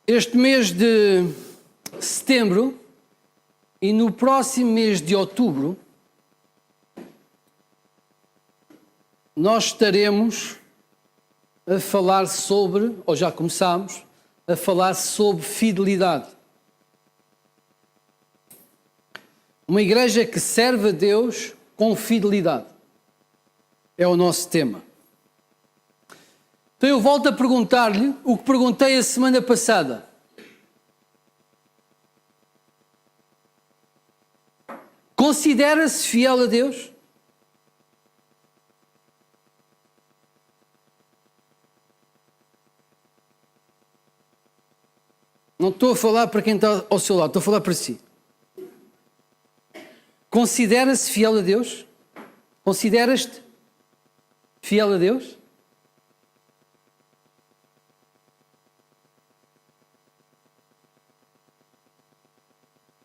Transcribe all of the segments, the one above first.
Este mês de setembro e no próximo mês de outubro, nós estaremos a falar sobre, ou já começámos, a falar sobre fidelidade. Uma igreja que serve a Deus com fidelidade. É o nosso tema. Então eu volto a perguntar-lhe o que perguntei a semana passada. Considera-se fiel a Deus? Não estou a falar para quem está ao seu lado, estou a falar para si. Considera-se fiel a Deus? Consideras-te fiel a Deus?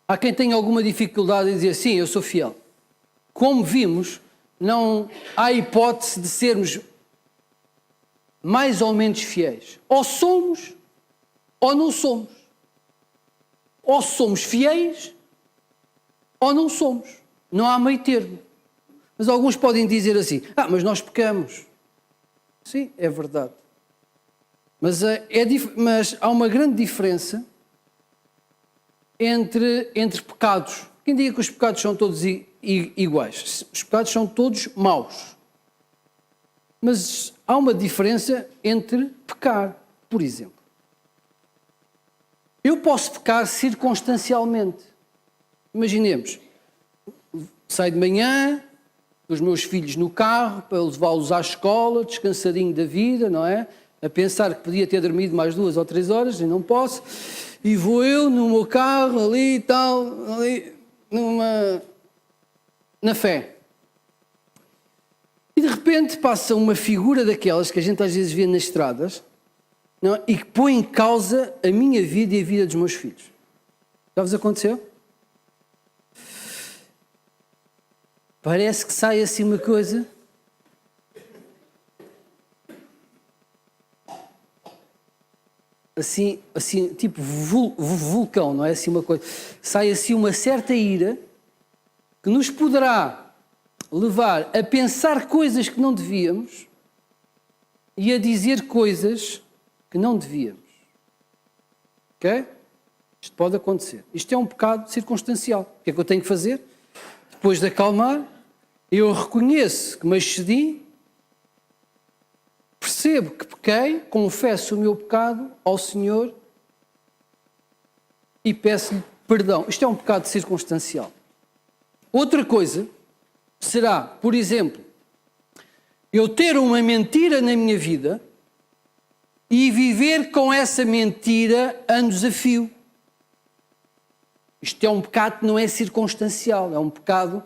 Há quem tenha alguma dificuldade em dizer sim, eu sou fiel. Como vimos, não há hipótese de sermos mais ou menos fiéis. Ou somos, ou não somos. Ou somos fiéis, ou não somos. Não há meio termo. Mas alguns podem dizer assim, mas nós pecamos. Sim, é verdade. Mas há uma grande diferença entre pecados. Quem diga que os pecados são todos iguais? Os pecados são todos maus. Mas há uma diferença entre pecar, por exemplo. Eu posso pecar circunstancialmente. Imaginemos, saio de manhã, os meus filhos no carro, para levá-los à escola, descansadinho da vida, não é? A pensar que podia ter dormido mais 2 ou 3 horas, e não posso. E vou eu no meu carro, ali e tal, ali, na fé. E de repente passa uma figura daquelas que a gente às vezes vê nas estradas, não é? E que põe em causa a minha vida e a vida dos meus filhos. Já vos aconteceu? Parece que sai assim uma coisa. Assim, tipo vulcão, não é assim uma coisa. Sai assim uma certa ira que nos poderá levar a pensar coisas que não devíamos e a dizer coisas que não devíamos. Ok? Isto pode acontecer. Isto é um pecado circunstancial. O que é que eu tenho que fazer? Depois de acalmar, eu reconheço que me excedi, percebo que pequei, confesso o meu pecado ao Senhor e peço-lhe perdão. Isto é um pecado circunstancial. Outra coisa será, por exemplo, eu ter uma mentira na minha vida e viver com essa mentira anos a fio. Isto é um pecado que não é circunstancial, é um pecado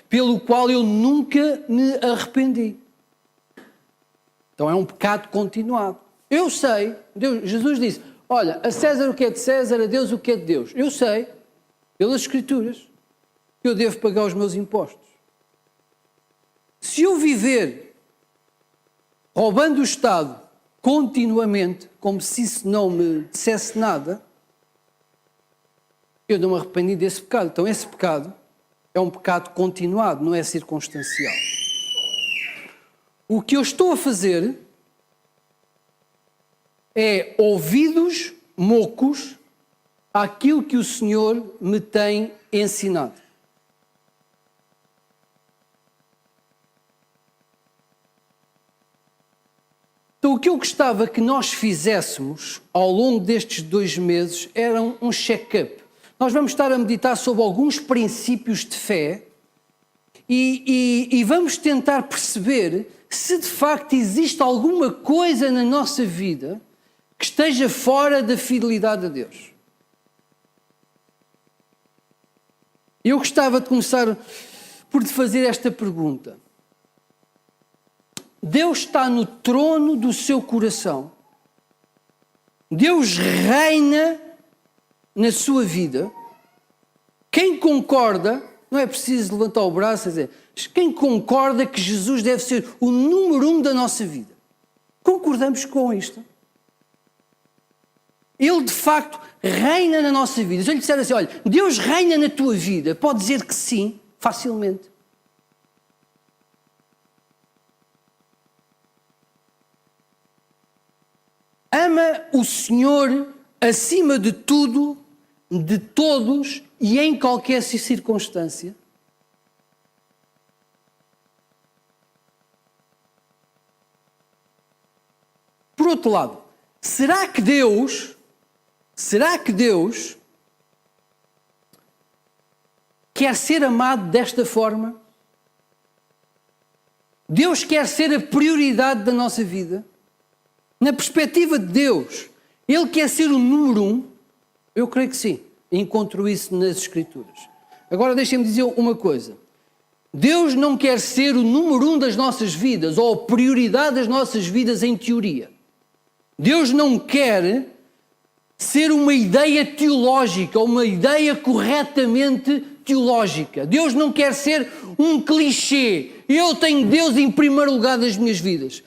pelo qual eu nunca me arrependi. Então é um pecado continuado. Eu sei, Jesus disse, olha, a César o que é de César, a Deus o que é de Deus. Eu sei, pelas Escrituras, que eu devo pagar os meus impostos. Se eu viver roubando o Estado continuamente, como se isso não me dissesse nada, eu não me arrependi desse pecado. Então esse pecado é um pecado continuado, não é circunstancial. O que eu estou a fazer é ouvidos mocos àquilo que o Senhor me tem ensinado. Então o que eu gostava que nós fizéssemos ao longo destes 2 meses era um check-up. Nós vamos estar a meditar sobre alguns princípios de fé e vamos tentar perceber se de facto existe alguma coisa na nossa vida que esteja fora da fidelidade a Deus. Eu gostava de começar por te fazer esta pergunta. Deus está no trono do seu coração. Deus reina na sua vida. Quem concorda, não é preciso levantar o braço e dizer, quem concorda que Jesus deve ser o número 1 da nossa vida? Concordamos com isto? Ele de facto reina na nossa vida. Se eu lhe disser assim, olha, Deus reina na tua vida, pode dizer que sim, facilmente. Ama o Senhor acima de tudo, de todos e em qualquer circunstância. Por outro lado, será que Deus quer ser amado desta forma? Deus quer ser a prioridade da nossa vida? Na perspectiva de Deus, Ele quer ser o número 1? Eu creio que sim. Encontro isso nas Escrituras. Agora deixem-me dizer uma coisa. Deus não quer ser o número 1 das nossas vidas ou a prioridade das nossas vidas em teoria. Deus não quer ser uma ideia teológica ou uma ideia corretamente teológica. Deus não quer ser um clichê. Eu tenho Deus em primeiro lugar das minhas vidas.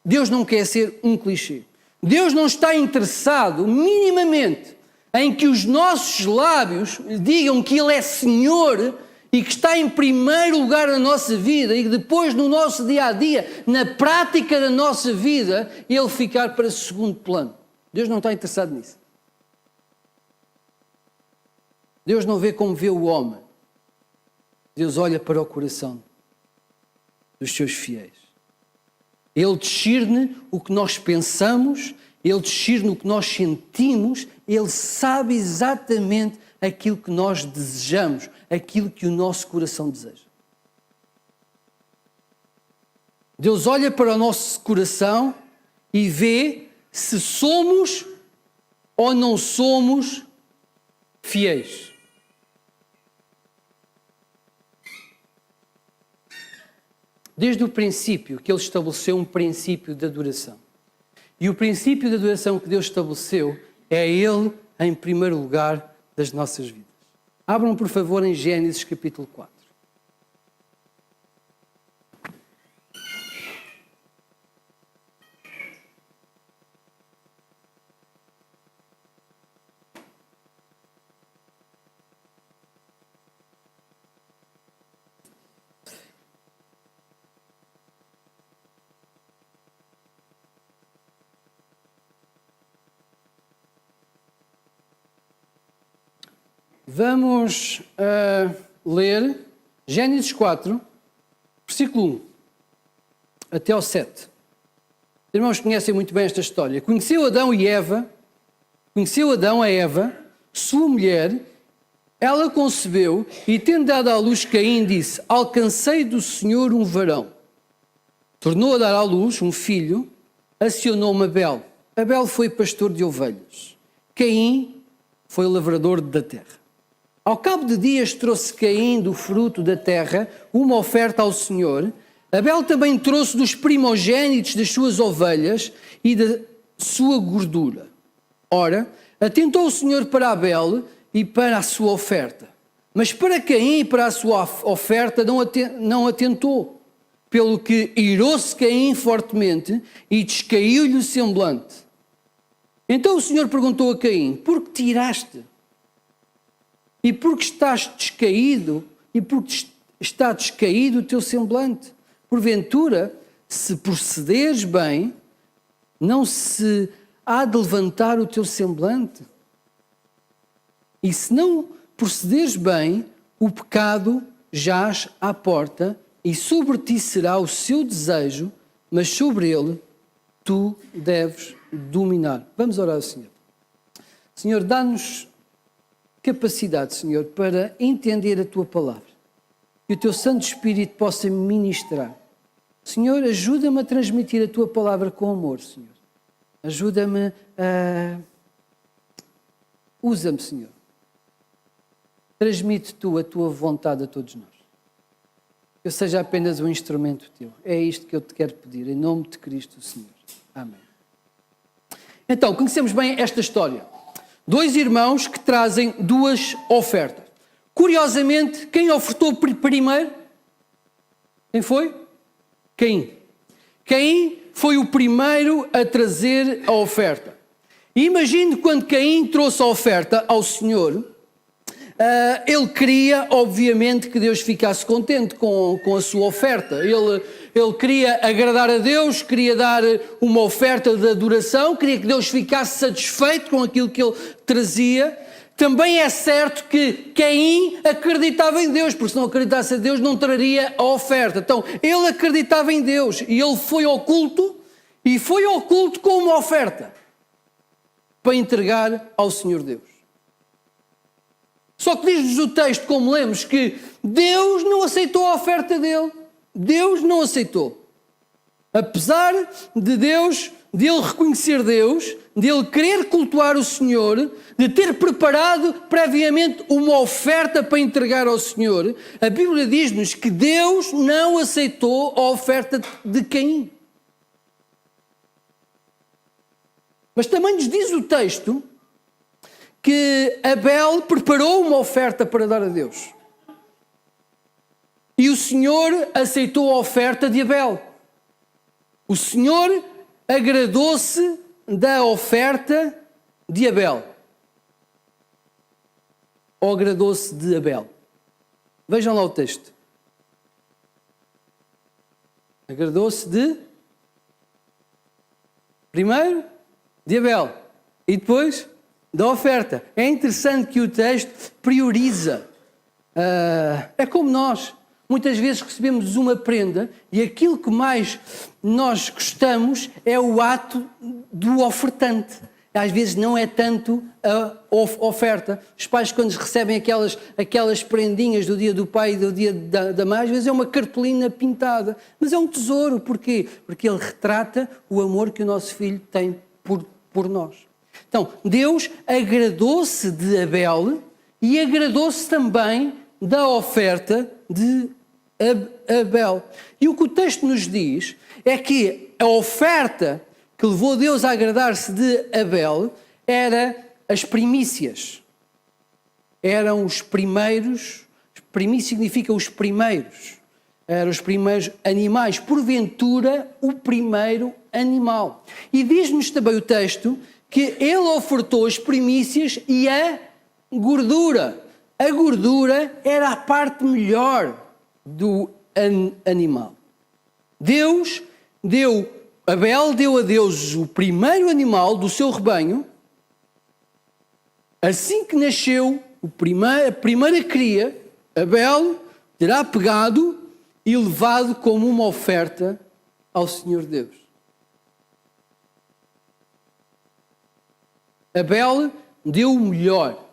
Deus não quer ser um clichê. Deus não está interessado minimamente em que os nossos lábios digam que Ele é Senhor e que está em primeiro lugar na nossa vida e que depois no nosso dia-a-dia, na prática da nossa vida, Ele ficar para segundo plano. Deus não está interessado nisso. Deus não vê como vê o homem. Deus olha para o coração dos seus fiéis. Ele discerne o que nós pensamos, Ele discerne o que nós sentimos, Ele sabe exatamente aquilo que nós desejamos, aquilo que o nosso coração deseja. Deus olha para o nosso coração e vê se somos ou não somos fiéis. Desde o princípio que Ele estabeleceu um princípio de adoração. E o princípio de adoração que Deus estabeleceu é Ele em primeiro lugar das nossas vidas. Abram, por favor, em Gênesis capítulo 4. Vamos ler Gênesis 4, versículo 1 até ao 7. Os irmãos conhecem muito bem esta história. Conheceu Adão a Eva, sua mulher, ela concebeu e, tendo dado à luz Caim, disse: alcancei do Senhor um varão. Tornou a dar à luz um filho, acionou-me Abel. Abel foi pastor de ovelhas. Caim foi lavrador da terra. Ao cabo de dias trouxe Caim do fruto da terra uma oferta ao Senhor. Abel também trouxe dos primogênitos das suas ovelhas e da sua gordura. Ora, atentou o Senhor para Abel e para a sua oferta. Mas para Caim e para a sua oferta não atentou. Pelo que irou-se Caim fortemente e descaiu-lhe o semblante. Então o Senhor perguntou a Caim: por que te iraste? E porque estás descaído, e porque está descaído o teu semblante? Porventura, se procederes bem, não se há de levantar o teu semblante? E se não procederes bem, o pecado jaz à porta, e sobre ti será o seu desejo, mas sobre ele tu deves dominar. Vamos orar ao Senhor. Senhor, dá-nos capacidade, Senhor, para entender a Tua palavra. Que o Teu Santo Espírito possa ministrar. Senhor, ajuda-me a transmitir a Tua palavra com amor, Senhor. Ajuda-me a... Usa-me, Senhor. Transmite Tu a Tua vontade a todos nós. Que eu seja apenas um instrumento Teu. É isto que eu te quero pedir, em nome de Cristo, Senhor. Amém. Então, conhecemos bem esta história. Dois irmãos que trazem duas ofertas. Curiosamente, quem ofertou primeiro? Quem foi? Caim. Caim foi o primeiro a trazer a oferta. E imagine quando Caim trouxe a oferta ao Senhor, ele queria, obviamente, que Deus ficasse contente com a sua oferta. Ele queria agradar a Deus, queria dar uma oferta de adoração, queria que Deus ficasse satisfeito com aquilo que ele trazia. Também é certo que Caim acreditava em Deus, porque se não acreditasse em Deus não traria a oferta. Então, ele acreditava em Deus e ele foi ao culto, e foi ao culto com uma oferta para entregar ao Senhor Deus. Só que diz-nos o texto, como lemos, que Deus não aceitou a oferta dele. Deus não aceitou. Apesar de dele reconhecer Deus, de ele querer cultuar o Senhor, de ter preparado previamente uma oferta para entregar ao Senhor, a Bíblia diz-nos que Deus não aceitou a oferta de Caim. Mas também nos diz o texto que Abel preparou uma oferta para dar a Deus. E o Senhor aceitou a oferta de Abel. O Senhor agradou-se da oferta de Abel. Ou agradou-se de Abel? Vejam lá o texto. Agradou-se de... Primeiro, de Abel. E depois, da oferta. É interessante que o texto prioriza. É como nós. Muitas vezes recebemos uma prenda e aquilo que mais nós gostamos é o ato do ofertante. Às vezes não é tanto a oferta. Os pais, quando recebem aquelas prendinhas do dia do pai e do dia da mãe, às vezes é uma cartolina pintada. Mas é um tesouro. Porquê? Porque ele retrata o amor que o nosso filho tem por nós. Então, Deus agradou-se de Abel e agradou-se também da oferta de Abel. E o que o texto nos diz é que a oferta que levou Deus a agradar-se de Abel era as primícias. Eram os primeiros, primícia significa os primeiros. Eram os primeiros animais, porventura o primeiro animal. E diz-nos também o texto que ele ofertou as primícias e a gordura. A gordura era a parte melhor do animal. Abel deu a Deus o primeiro animal do seu rebanho. Assim que nasceu a primeira cria, Abel terá pegado e levado como uma oferta ao Senhor Deus. Abel deu o melhor,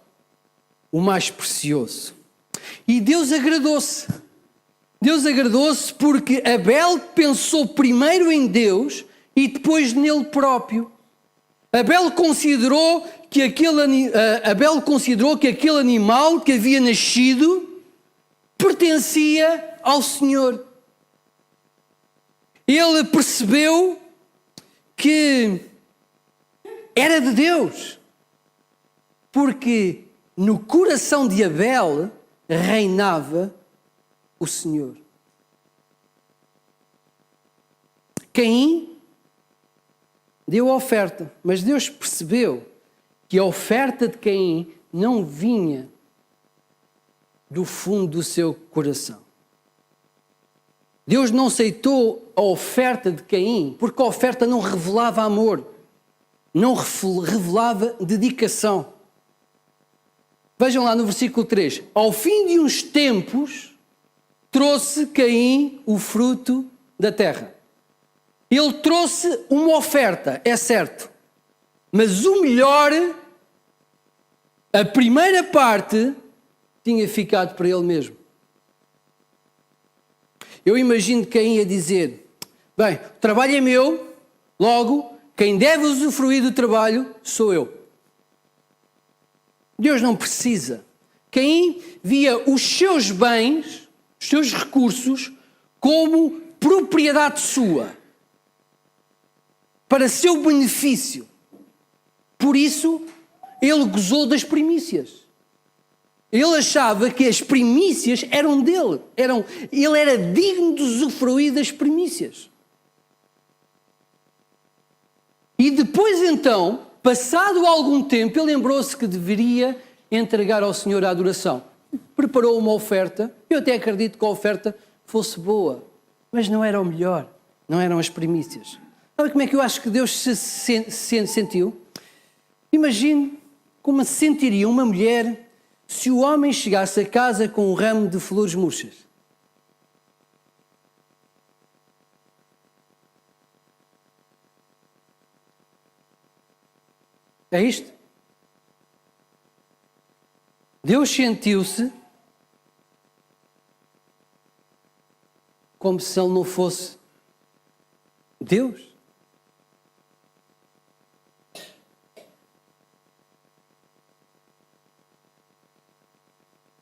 o mais precioso. E Deus agradou-se. Deus agradou-se porque Abel pensou primeiro em Deus e depois nele próprio. Abel considerou que aquele animal que havia nascido pertencia ao Senhor. Ele percebeu que era de Deus, porque no coração de Abel reinava o Senhor. Caim deu a oferta, mas Deus percebeu que a oferta de Caim não vinha do fundo do seu coração. Deus não aceitou a oferta de Caim porque a oferta não revelava amor, não revelava dedicação. Vejam lá no versículo 3. Ao fim de uns tempos, trouxe Caim o fruto da terra. Ele trouxe uma oferta, é certo. Mas o melhor, a primeira parte, tinha ficado para ele mesmo. Eu imagino Caim a dizer: bem, o trabalho é meu, logo, quem deve usufruir do trabalho sou eu. Deus não precisa. Caim via os seus bens, os seus recursos, como propriedade sua, para seu benefício. Por isso, ele gozou das primícias. Ele achava que as primícias eram dele. Ele era digno de usufruir das primícias. E depois então, passado algum tempo, ele lembrou-se que deveria entregar ao Senhor a adoração. Preparou uma oferta. Eu até acredito que a oferta fosse boa, mas não era o melhor, não eram as primícias. Sabe como é que eu acho que Deus se sentiu? Imagine como se sentiria uma mulher se o homem chegasse a casa com um ramo de flores murchas. É isto? Deus sentiu-se como se ele não fosse Deus.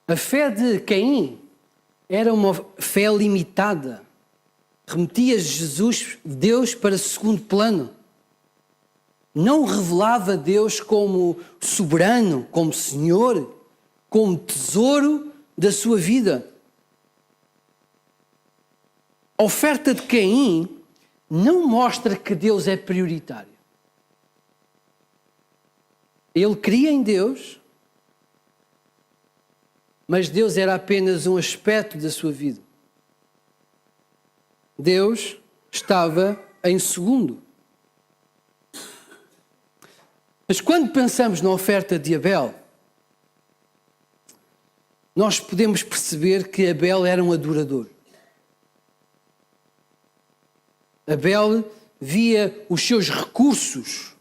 A fé de Caim era uma fé limitada. Remetia Jesus, Deus, para segundo plano. Não revelava Deus como soberano, como Senhor, como tesouro da sua vida. A oferta de Caim não mostra que Deus é prioritário. Ele cria em Deus, mas Deus era apenas um aspecto da sua vida. Deus estava em segundo. Mas quando pensamos na oferta de Abel, nós podemos perceber que Abel era um adorador. Abel via os seus recursos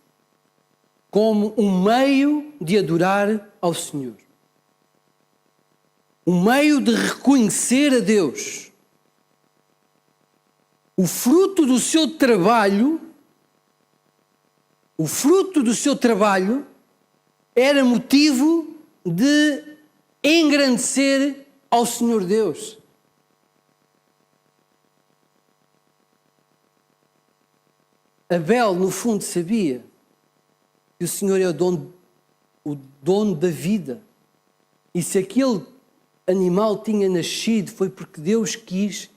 como um meio de adorar ao Senhor. Um meio de reconhecer a Deus. O fruto do seu trabalho era motivo de engrandecer ao Senhor Deus. Abel, no fundo, sabia que o Senhor é o dono da vida. E se aquele animal tinha nascido, foi porque Deus quis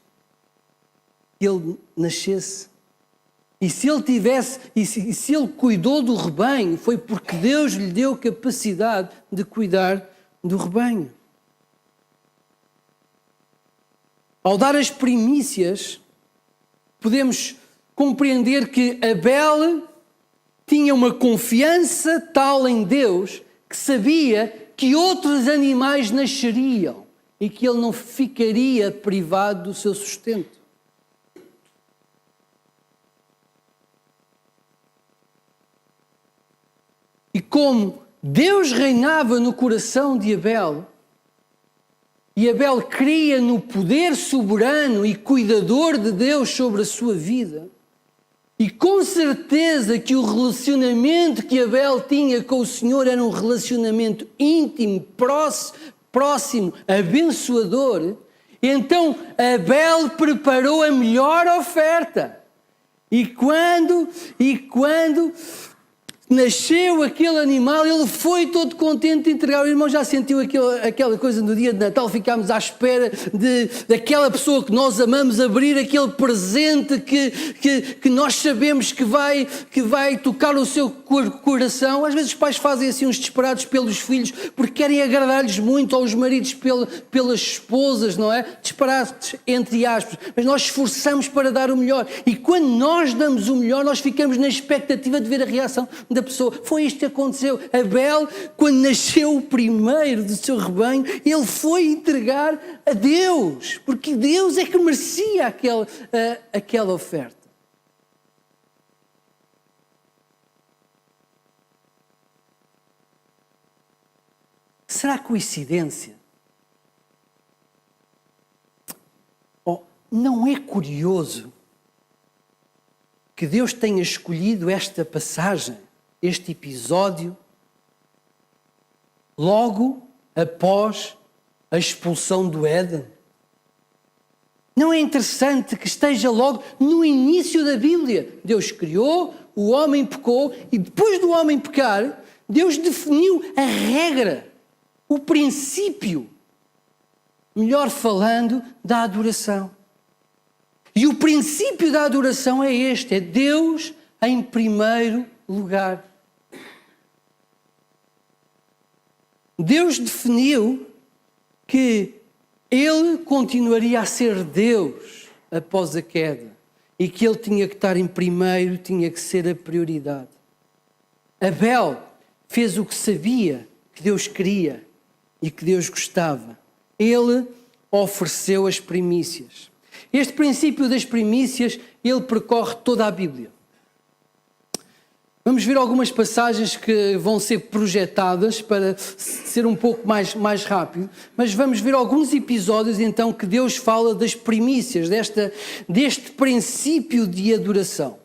que ele nascesse. E se ele tivesse, e se ele cuidou do rebanho, foi porque Deus lhe deu capacidade de cuidar do rebanho. Ao dar as primícias, podemos compreender que Abel tinha uma confiança tal em Deus que sabia que outros animais nasceriam e que ele não ficaria privado do seu sustento. E como Deus reinava no coração de Abel, e Abel cria no poder soberano e cuidador de Deus sobre a sua vida, e com certeza que o relacionamento que Abel tinha com o Senhor era um relacionamento íntimo, próximo, abençoador, então Abel preparou a melhor oferta. E quando nasceu aquele animal, ele foi todo contente de entregar. O irmão já sentiu aquela coisa no dia de Natal, ficámos à espera daquela pessoa que nós amamos abrir aquele presente que nós sabemos que vai tocar o seu coração. Às vezes os pais fazem assim uns disparados pelos filhos porque querem agradar-lhes muito, aos maridos pelas esposas, não é? Disparados entre aspas. Mas nós esforçamos para dar o melhor. E quando nós damos o melhor, nós ficamos na expectativa de ver a reação da pessoa. Foi isto que aconteceu. Abel, quando nasceu o primeiro do seu rebanho, ele foi entregar a Deus, porque Deus é que merecia aquela oferta. Será coincidência? Oh, não é curioso que Deus tenha escolhido esta passagem, este episódio, logo após a expulsão do Éden? Não é interessante que esteja logo no início da Bíblia? Deus criou, o homem pecou e depois do homem pecar, Deus definiu a regra, o princípio, melhor falando, da adoração. E o princípio da adoração é este, é Deus em primeiro lugar. Deus definiu que Ele continuaria a ser Deus após a queda e que Ele tinha que estar em primeiro, tinha que ser a prioridade. Abel fez o que sabia que Deus queria e que Deus gostava. Ele ofereceu as primícias. Este princípio das primícias, ele percorre toda a Bíblia. Vamos ver algumas passagens que vão ser projetadas para ser um pouco mais rápido, mas vamos ver alguns episódios então que Deus fala das primícias, deste princípio de adoração.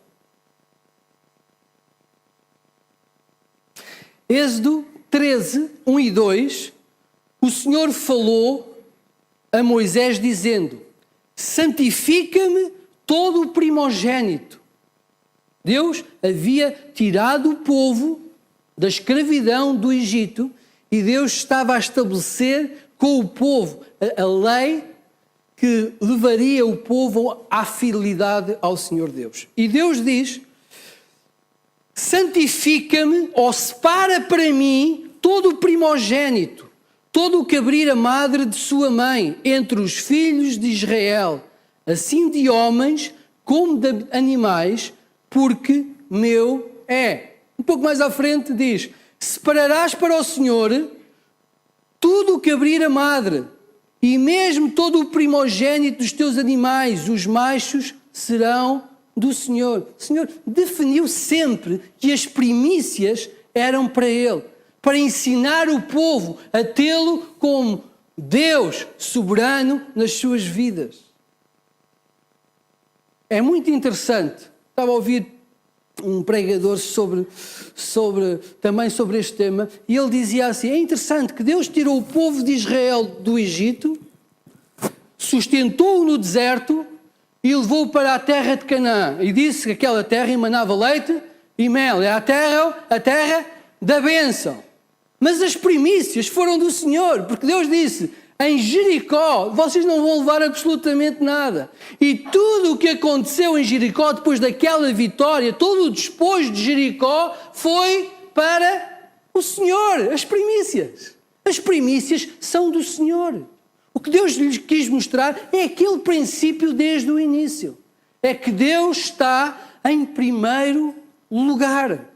Êxodo 13, 1 e 2, o Senhor falou a Moisés dizendo: santifica-me todo o primogênito. Deus havia tirado o povo da escravidão do Egito e Deus estava a estabelecer com o povo a lei que levaria o povo à fidelidade ao Senhor Deus. E Deus diz: santifica-me, ou separa para mim todo o primogênito, todo o que abrir a madre de sua mãe, entre os filhos de Israel, assim de homens como de animais, porque meu é. Um pouco mais à frente diz: separarás para o Senhor tudo o que abrir a madre, e mesmo todo o primogênito dos teus animais, os machos, serão do Senhor. O Senhor definiu sempre que as primícias eram para Ele, para ensinar o povo a tê-lo como Deus soberano nas suas vidas. É muito interessante. Estava a ouvir um pregador também sobre este tema, e ele dizia assim: é interessante que Deus tirou o povo de Israel do Egito, sustentou-o no deserto e levou-o para a terra de Canaã, e disse que aquela terra emanava leite e mel, é a terra da bênção. Mas as primícias foram do Senhor, porque Deus disse: em Jericó vocês não vão levar absolutamente nada. E tudo o que aconteceu em Jericó depois daquela vitória, todo o despojo de Jericó, foi para o Senhor. As primícias são do Senhor. O que Deus lhes quis mostrar é aquele princípio desde o início. É que Deus está em primeiro lugar.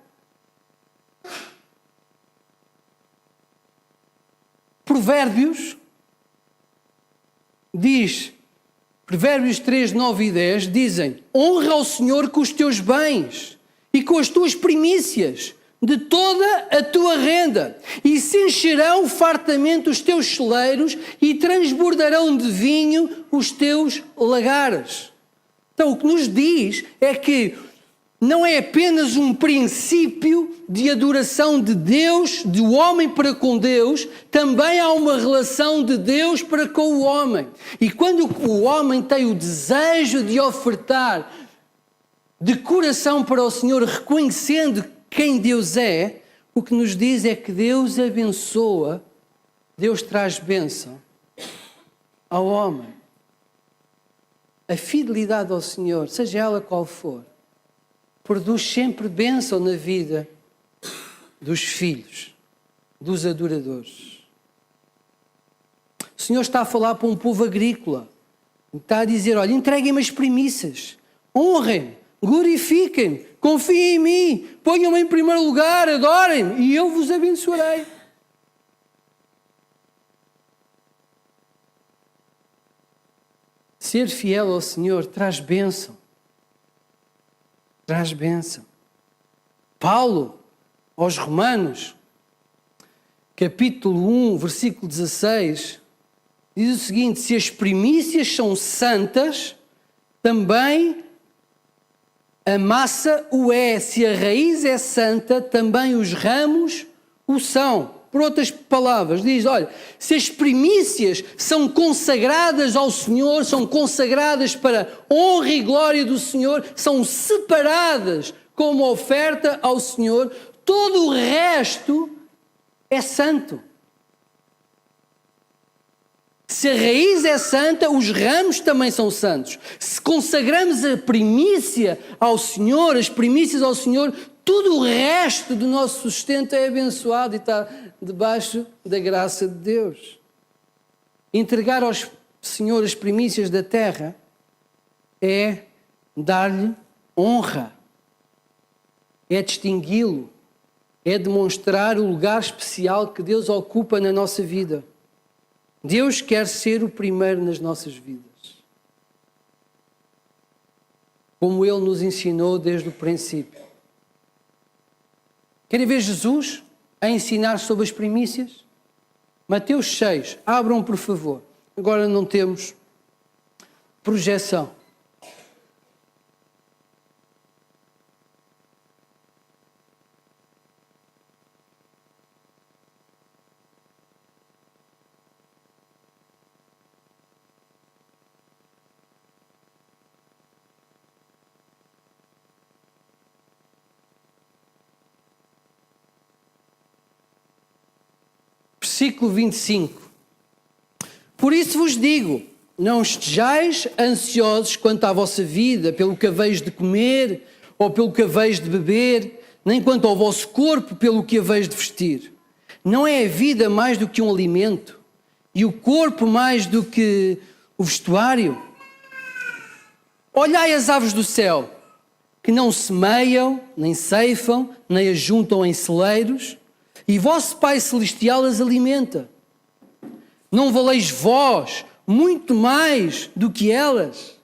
Provérbios diz, Provérbios 3, 9 e 10 dizem: honra ao Senhor com os teus bens e com as tuas primícias de toda a tua renda, e se encherão fartamente os teus celeiros e transbordarão de vinho os teus lagares. Então o que nos diz é que não é apenas um princípio de adoração de Deus, do homem para com Deus, também há uma relação de Deus para com o homem. E quando o homem tem o desejo de ofertar de coração para o Senhor, reconhecendo quem Deus é, o que nos diz é que Deus abençoa, Deus traz bênção ao homem. A fidelidade ao Senhor, seja ela qual for, produz sempre bênção na vida dos filhos, dos adoradores. O Senhor está a falar para um povo agrícola. Está a dizer: olha, entreguem-me as primícias, honrem-me, glorifiquem-me, confiem em mim, ponham-me em primeiro lugar, adorem-me e eu vos abençoarei. Ser fiel ao Senhor traz bênção. Traz bênção. Paulo, aos Romanos, capítulo 1, versículo 16, diz o seguinte: se as primícias são santas, também a massa o é. Se a raiz é santa, também os ramos o são. Por outras palavras, diz: olha, se as primícias são consagradas ao Senhor, são consagradas para honra e glória do Senhor, são separadas como oferta ao Senhor, todo o resto é santo. Se a raiz é santa, os ramos também são santos. Se consagramos a primícia ao Senhor, as primícias ao Senhor, tudo o resto do nosso sustento é abençoado e está debaixo da graça de Deus. Entregar ao Senhor as primícias da terra é dar-lhe honra, é distingui-lo, é demonstrar o lugar especial que Deus ocupa na nossa vida. Deus quer ser o primeiro nas nossas vidas. Como Ele nos ensinou desde o princípio. Querem ver Jesus a ensinar sobre as primícias? Mateus 6. Abram, por favor. Agora não temos projeção. Versículo 25. Por isso vos digo, não estejais ansiosos quanto à vossa vida, pelo que haveis de comer, ou pelo que haveis de beber, nem quanto ao vosso corpo, pelo que haveis de vestir. Não é a vida mais do que um alimento, e o corpo mais do que o vestuário? Olhai as aves do céu, que não semeiam, nem ceifam, nem ajuntam em celeiros, e vosso Pai Celestial as alimenta. Não valeis vós muito mais do que elas?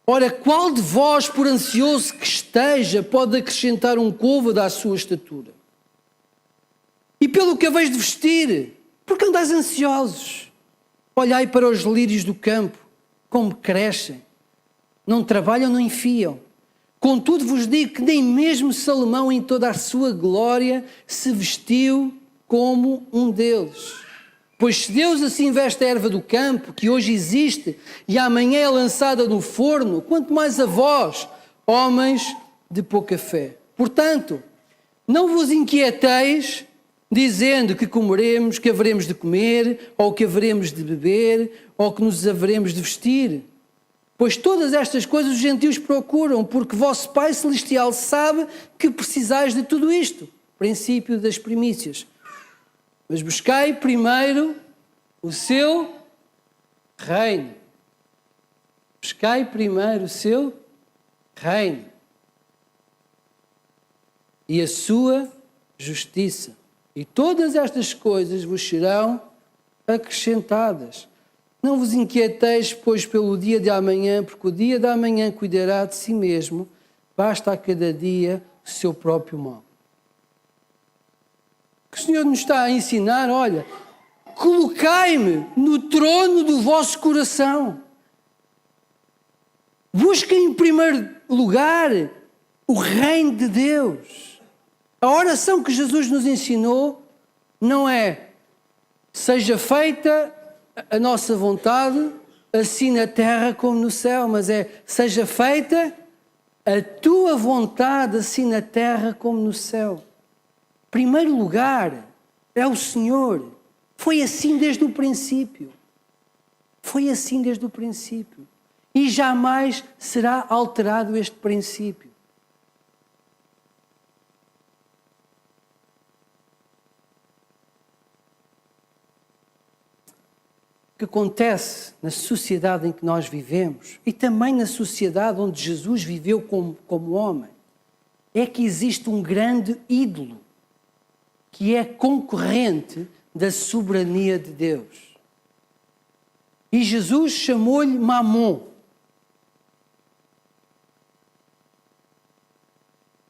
Ora, qual de vós, por ansioso que esteja, pode acrescentar um côvado à sua estatura? E pelo que haveis de vestir, porque andais ansiosos? Olhai para os lírios do campo, como crescem, não trabalham, não enfiam. Contudo vos digo que nem mesmo Salomão em toda a sua glória se vestiu como um deles. Pois se Deus assim veste a erva do campo, que hoje existe e amanhã é lançada no forno, quanto mais a vós, homens de pouca fé. Portanto, não vos inquieteis dizendo que comeremos, que haveremos de comer, ou que haveremos de beber, ou que nos haveremos de vestir. Pois todas estas coisas os gentios procuram, porque vosso Pai Celestial sabe que precisais de tudo isto. Princípio das primícias. Mas buscai primeiro o seu reino. Buscai primeiro o seu reino. E a sua justiça. E todas estas coisas vos serão acrescentadas. Não vos inquieteis, pois, pelo dia de amanhã, porque o dia de amanhã cuidará de si mesmo, basta a cada dia o seu próprio mal. O que o Senhor nos está a ensinar, olha, colocai-me no trono do vosso coração. Busquem em primeiro lugar o reino de Deus. A oração que Jesus nos ensinou não é seja feita a nossa vontade, assim na terra como no céu, mas é, seja feita a tua vontade, assim na terra como no céu. Primeiro lugar é o Senhor. Foi assim desde o princípio. Foi assim desde o princípio. E jamais será alterado este princípio. O que acontece na sociedade em que nós vivemos e também na sociedade onde Jesus viveu como homem é que existe um grande ídolo que é concorrente da soberania de Deus. E Jesus chamou-lhe Mamon.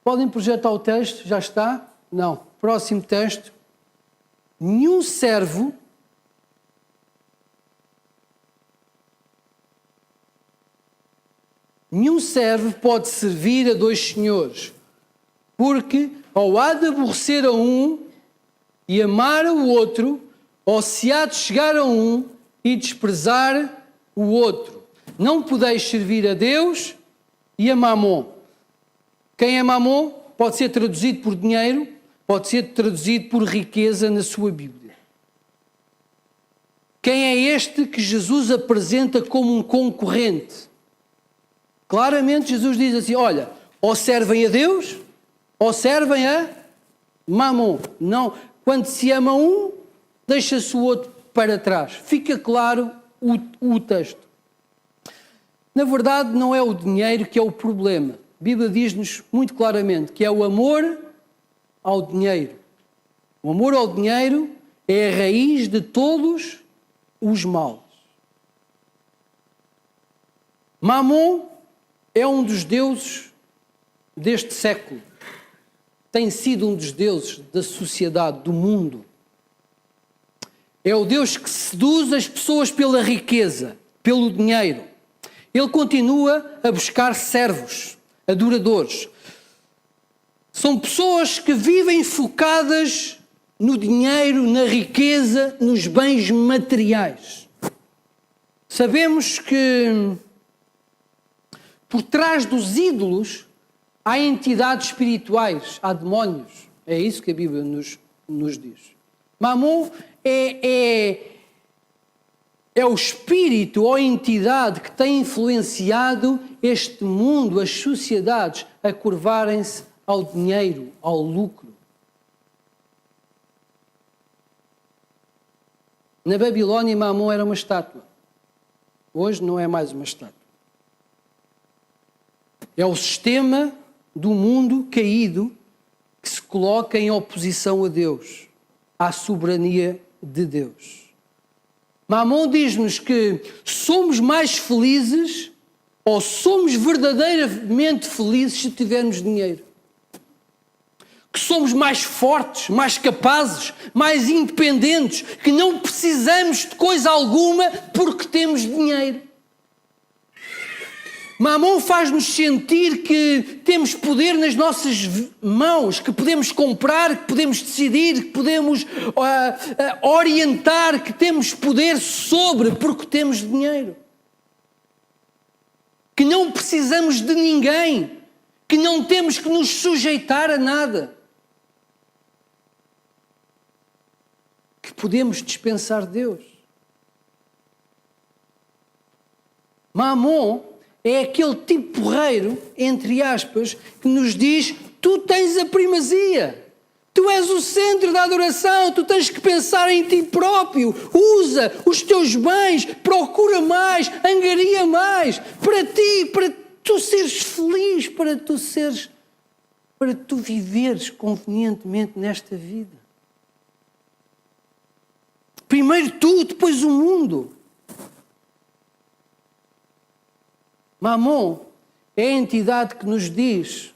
Podem projetar o texto? Já está? Não. Próximo texto. Nenhum servo pode servir a dois senhores, porque ou há de aborrecer a um e amar o outro, ou se há de chegar a um e desprezar o outro. Não podeis servir a Deus e a Mamon. Quem é Mamon? Pode ser traduzido por dinheiro, pode ser traduzido por riqueza na sua Bíblia. quem é este que Jesus apresenta como um concorrente? Claramente Jesus diz assim, olha, ou servem a Deus, ou servem a Mamon. Não, quando se ama um, deixa-se o outro para trás. Fica claro o texto. Na verdade, não é o dinheiro que é o problema. A Bíblia diz-nos muito claramente que é o amor ao dinheiro. O amor ao dinheiro é a raiz de todos os males. Mamon é um dos deuses deste século. Tem sido um dos deuses da sociedade, do mundo. É o Deus que seduz as pessoas pela riqueza, pelo dinheiro. Ele continua a buscar servos, adoradores. São pessoas que vivem focadas no dinheiro, na riqueza, nos bens materiais. Sabemos que por trás dos ídolos há entidades espirituais, há demónios. É isso que a Bíblia nos diz. Mamon é o espírito ou a entidade que tem influenciado este mundo, as sociedades, a curvarem-se ao dinheiro, ao lucro. Na Babilónia, Mamon era uma estátua. Hoje não é mais uma estátua. É o sistema do mundo caído que se coloca em oposição a Deus, à soberania de Deus. Mamon diz-nos que somos mais felizes ou somos verdadeiramente felizes se tivermos dinheiro. Que somos mais fortes, mais capazes, mais independentes, que não precisamos de coisa alguma porque temos dinheiro. Mamon faz-nos sentir que temos poder nas nossas mãos, que podemos comprar, que podemos decidir, que podemos orientar, que temos poder sobre porque temos dinheiro. Que não precisamos de ninguém, que não temos que nos sujeitar a nada. Que podemos dispensar Deus. Mamon é aquele tipo porreiro, entre aspas, que nos diz, tu tens a primazia, tu és o centro da adoração, tu tens que pensar em ti próprio, usa os teus bens, procura mais, angaria mais, para ti, para tu seres feliz, para tu viveres convenientemente nesta vida. Primeiro tu, depois o mundo. Mamon é a entidade que nos diz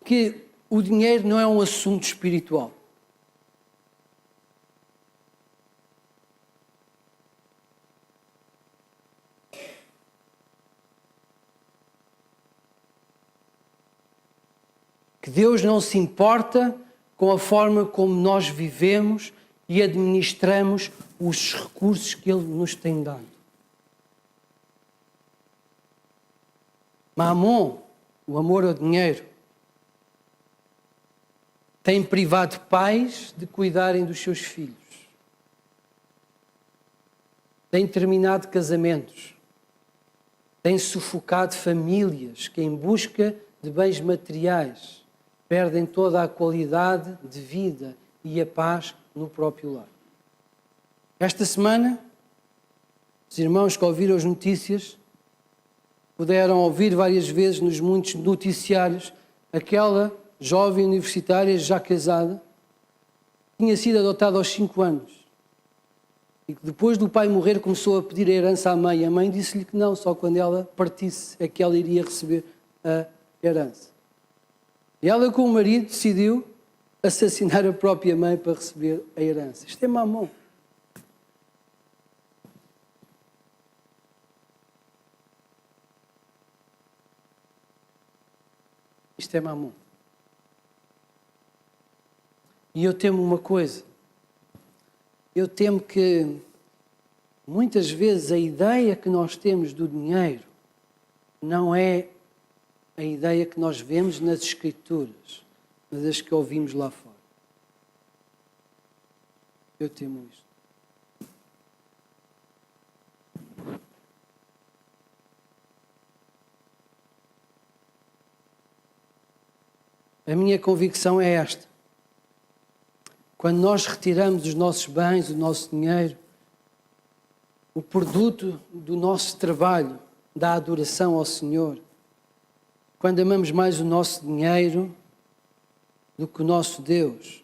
que o dinheiro não é um assunto espiritual. Que Deus não se importa com a forma como nós vivemos e administramos os recursos que Ele nos tem dado. Mamon, o amor ao dinheiro, tem privado pais de cuidarem dos seus filhos. Tem terminado casamentos. Tem sufocado famílias que, em busca de bens materiais, perdem toda a qualidade de vida e a paz no próprio lar. Esta semana, os irmãos que ouviram as notícias puderam ouvir várias vezes nos muitos noticiários aquela jovem universitária já casada, tinha sido adotada aos 5 anos e que depois do pai morrer começou a pedir a herança à mãe. A mãe disse-lhe que não, só quando ela partisse é que ela iria receber a herança. E ela com o marido decidiu assassinar a própria mãe para receber a herança. Isto é Mamon. Isto é Mamon. E eu temo uma coisa. Eu temo que muitas vezes a ideia que nós temos do dinheiro não é a ideia que nós vemos nas Escrituras, mas as que ouvimos lá fora. Eu temo isto. A minha convicção é esta. Quando nós retiramos os nossos bens, o nosso dinheiro, o produto do nosso trabalho, da adoração ao Senhor, quando amamos mais o nosso dinheiro do que o nosso Deus,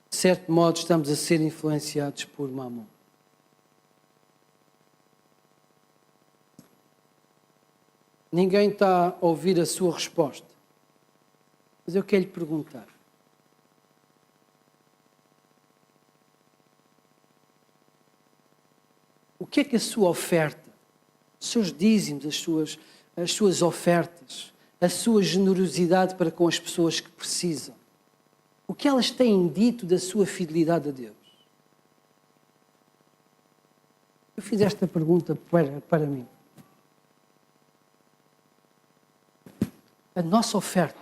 de certo modo estamos a ser influenciados por Mamon. Ninguém está a ouvir a sua resposta, mas eu quero lhe perguntar. O que é que a sua oferta, os seus dízimos, as suas ofertas, a sua generosidade para com as pessoas que precisam, o que elas têm dito da sua fidelidade a Deus? Eu fiz esta pergunta para mim. A nossa oferta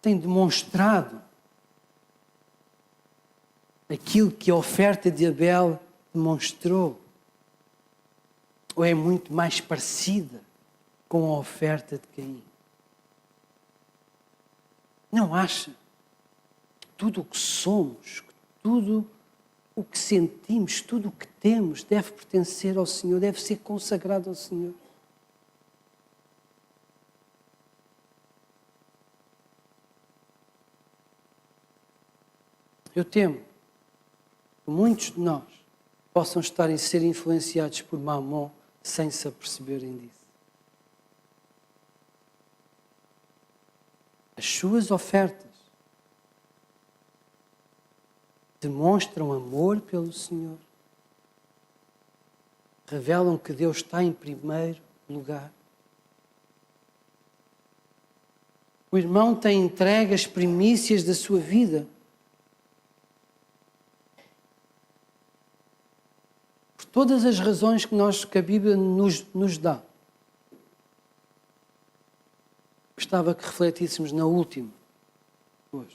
tem demonstrado aquilo que a oferta de Abel demonstrou? Ou é muito mais parecida com a oferta de Caim? Não acha que tudo o que somos, tudo o que sentimos, tudo o que temos deve pertencer ao Senhor, deve ser consagrado ao Senhor? Eu temo que muitos de nós possam estar a ser influenciados por Mamon sem se aperceberem disso. As suas ofertas demonstram amor pelo Senhor, revelam que Deus está em primeiro lugar. O irmão tem entregue as primícias da sua vida. Por todas as razões que a Bíblia nos dá. Gostava que refletíssemos na última, hoje.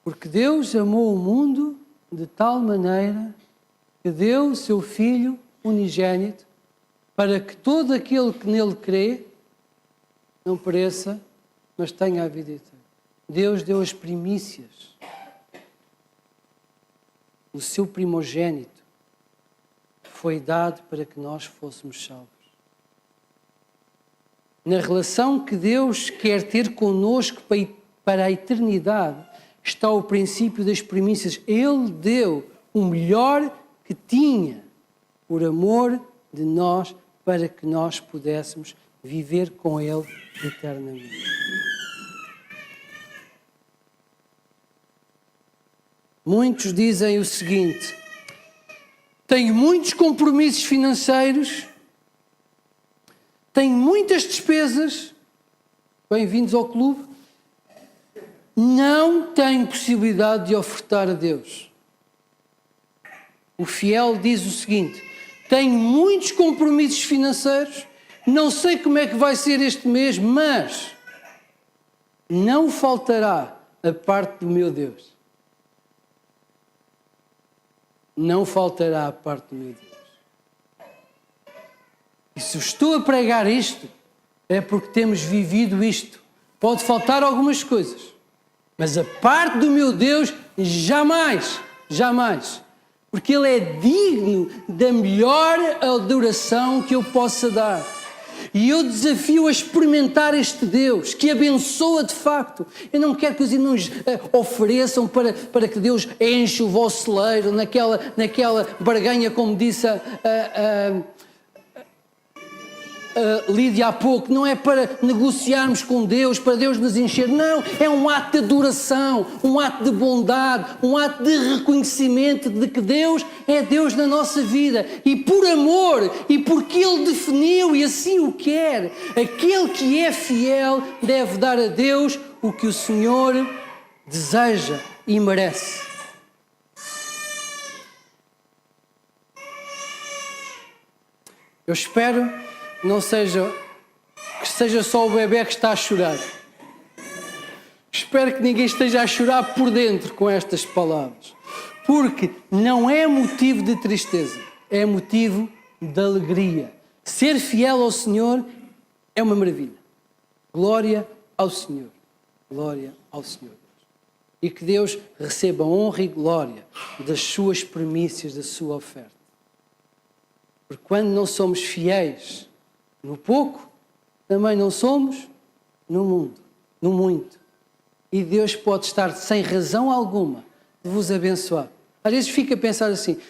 Porque Deus amou o mundo de tal maneira que deu o seu Filho unigênito para que todo aquele que nele crê não pereça, mas tenha a vida eterna. Deus deu as primícias. O seu primogênito foi dado para que nós fôssemos salvos. Na relação que Deus quer ter connosco para a eternidade, está o princípio das primícias. Ele deu o melhor que tinha, por amor de nós, para que nós pudéssemos viver com Ele eternamente. Muitos dizem o seguinte: tenho muitos compromissos financeiros, tenho muitas despesas, bem-vindos ao clube, não tenho possibilidade de ofertar a Deus. O fiel diz o seguinte: tenho muitos compromissos financeiros, não sei como é que vai ser este mês, mas não faltará a parte do meu Deus. Não faltará a parte do meu Deus. E se estou a pregar isto, é porque temos vivido isto. Pode faltar algumas coisas, mas a parte do meu Deus, jamais, jamais. Porque Ele é digno da melhor adoração que eu possa dar. E eu desafio a experimentar este Deus, que abençoa de facto. Eu não quero que os irmãos ofereçam para que Deus enche o vosso celeiro, naquela barganha, como disse Lídia há pouco. Não é para negociarmos com Deus, para Deus nos encher. Não, é um ato de adoração, um ato de bondade, um ato de reconhecimento de que Deus é Deus na nossa vida. E por amor, e porque Ele definiu e assim o quer, aquele que é fiel deve dar a Deus o que o Senhor deseja e merece. Eu espero que seja só o bebê que está a chorar. Espero que ninguém esteja a chorar por dentro com estas palavras. Porque não é motivo de tristeza, é motivo de alegria. Ser fiel ao Senhor é uma maravilha. Glória ao Senhor. Glória ao Senhor. E que Deus receba honra e glória das suas primícias, da sua oferta. Porque quando não somos fiéis no pouco, também não somos no mundo, no muito. E Deus pode estar sem razão alguma de vos abençoar. Às vezes fica a pensar assim,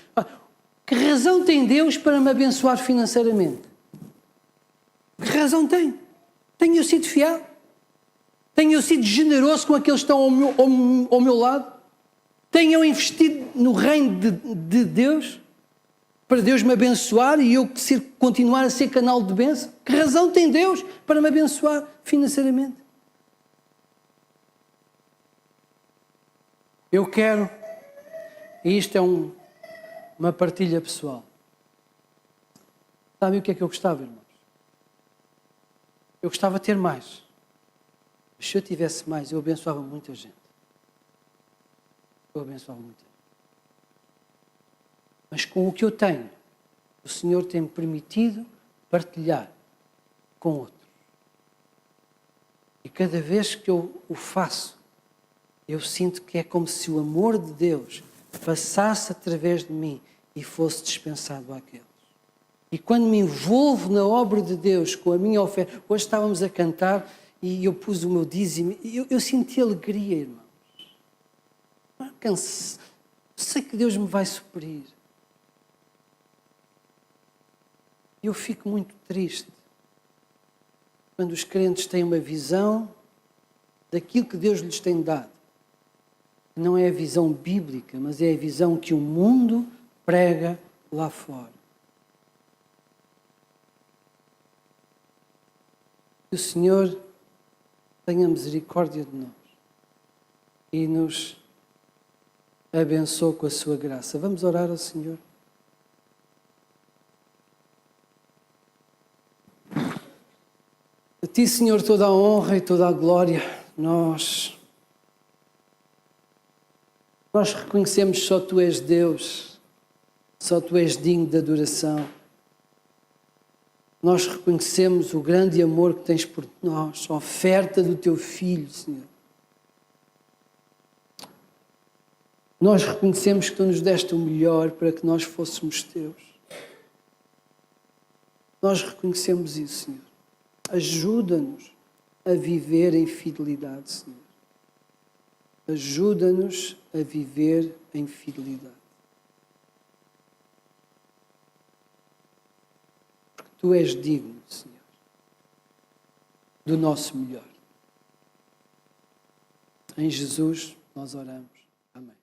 que razão tem Deus para me abençoar financeiramente? Que razão tem? Tenho eu sido fiel? Tenho eu sido generoso com aqueles que estão ao meu lado? Tenho eu investido no reino de Deus? Para Deus me abençoar e eu continuar a ser canal de bênção? Que razão tem Deus para me abençoar financeiramente? Eu quero, e isto é uma partilha pessoal. Sabem o que é que eu gostava, irmãos? Eu gostava de ter mais. Mas se eu tivesse mais, eu abençoava muita gente. Eu abençoava muita gente. Mas com o que eu tenho, o Senhor tem-me permitido partilhar com outros. E cada vez que eu o faço, eu sinto que é como se o amor de Deus passasse através de mim e fosse dispensado àqueles. E quando me envolvo na obra de Deus com a minha oferta, hoje estávamos a cantar e eu pus o meu dízimo, eu senti alegria, irmãos. Sei que Deus me vai suprir. Eu fico muito triste quando os crentes têm uma visão daquilo que Deus lhes tem dado. Não é a visão bíblica, mas é a visão que o mundo prega lá fora. Que o Senhor tenha misericórdia de nós e nos abençoe com a sua graça. Vamos orar ao Senhor. A Ti, Senhor, toda a honra e toda a glória. Nós reconhecemos só Tu és Deus, só Tu és digno de adoração. Nós reconhecemos o grande amor que Tens por nós, a oferta do Teu Filho, Senhor. Nós reconhecemos que Tu nos deste o melhor para que nós fôssemos Teus. Nós reconhecemos isso, Senhor. Ajuda-nos a viver em fidelidade, Senhor. Ajuda-nos a viver em fidelidade. Porque Tu és digno, Senhor, do nosso melhor. Em Jesus nós oramos. Amém.